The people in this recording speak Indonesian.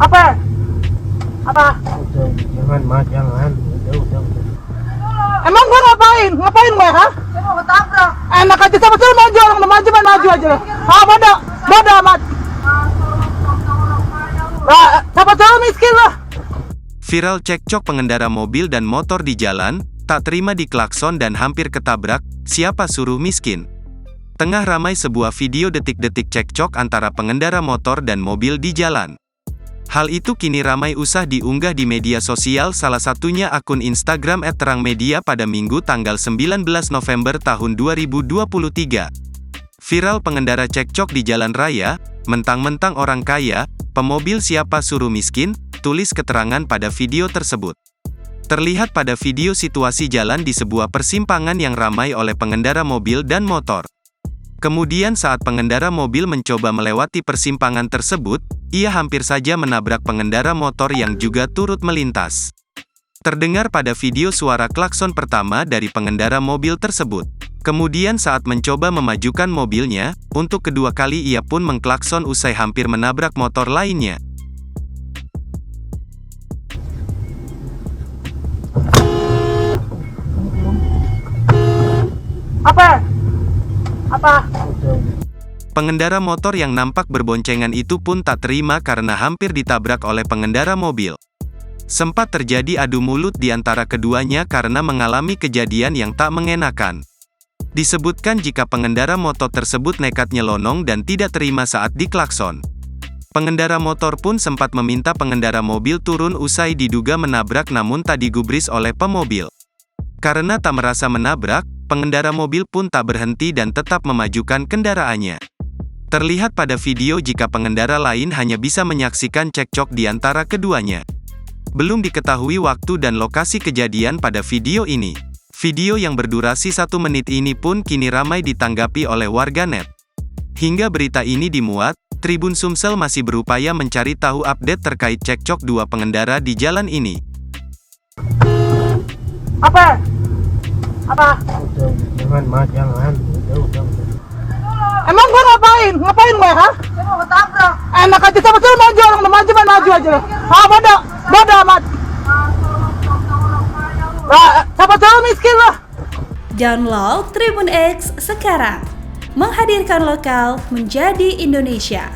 Apa? Apa? Udah, jangan mas, jangan. Udah. Emang gua ngapain? Ngapain gue, ha? Saya mau ketabrak. Enak aja, siapa suruh maju, orang udah maju, main maju aja. Bodoh amat. Siapa suruh miskin lah. Viral cekcok pengendara mobil dan motor di jalan, tak terima diklakson dan hampir ketabrak, siapa suruh miskin. Tengah ramai sebuah video detik-detik cekcok antara pengendara motor dan mobil di jalan. Hal itu kini ramai usah diunggah di media sosial, salah satunya akun Instagram @terangmedia pada Minggu tanggal 19 November tahun 2023. Viral pengendara cekcok di jalan raya, mentang-mentang orang kaya, pemobil siapa suruh miskin, tulis keterangan pada video tersebut. Terlihat pada video situasi jalan di sebuah persimpangan yang ramai oleh pengendara mobil dan motor. Kemudian saat pengendara mobil mencoba melewati persimpangan tersebut, ia hampir saja menabrak pengendara motor yang juga turut melintas. Terdengar pada video suara klakson pertama dari pengendara mobil tersebut. Kemudian saat mencoba memajukan mobilnya, untuk kedua kali ia pun mengklakson usai hampir menabrak motor lainnya. Apa? Pengendara motor yang nampak berboncengan itu pun tak terima karena hampir ditabrak oleh pengendara mobil. Sempat terjadi adu mulut di antara keduanya karena mengalami kejadian yang tak mengenakan. Disebutkan jika pengendara motor tersebut nekat nyelonong dan tidak terima saat diklakson. Pengendara motor pun sempat meminta pengendara mobil turun usai diduga menabrak namun tak digubris oleh pemobil. Karena tak merasa menabrak, pengendara mobil pun tak berhenti dan tetap memajukan kendaraannya. Terlihat pada video jika pengendara lain hanya bisa menyaksikan cekcok di antara keduanya. Belum diketahui waktu dan lokasi kejadian pada video ini. Video yang berdurasi 1 menit ini pun kini ramai ditanggapi oleh warganet. Hingga berita ini dimuat, Tribun Sumsel masih berupaya mencari tahu update terkait cekcok dua pengendara di jalan ini. Apa? Udah, jangan mas, jangan. Udah. Emang gua ngapain? Ngapain gue, ha? Saya mau ketabrak. Enak aja, siapa suruh maju, orang udah maju, main maju aja. Bodoh amat. Siapa suruh miskin lah. Download Tribun X sekarang. Menghadirkan lokal menjadi Indonesia.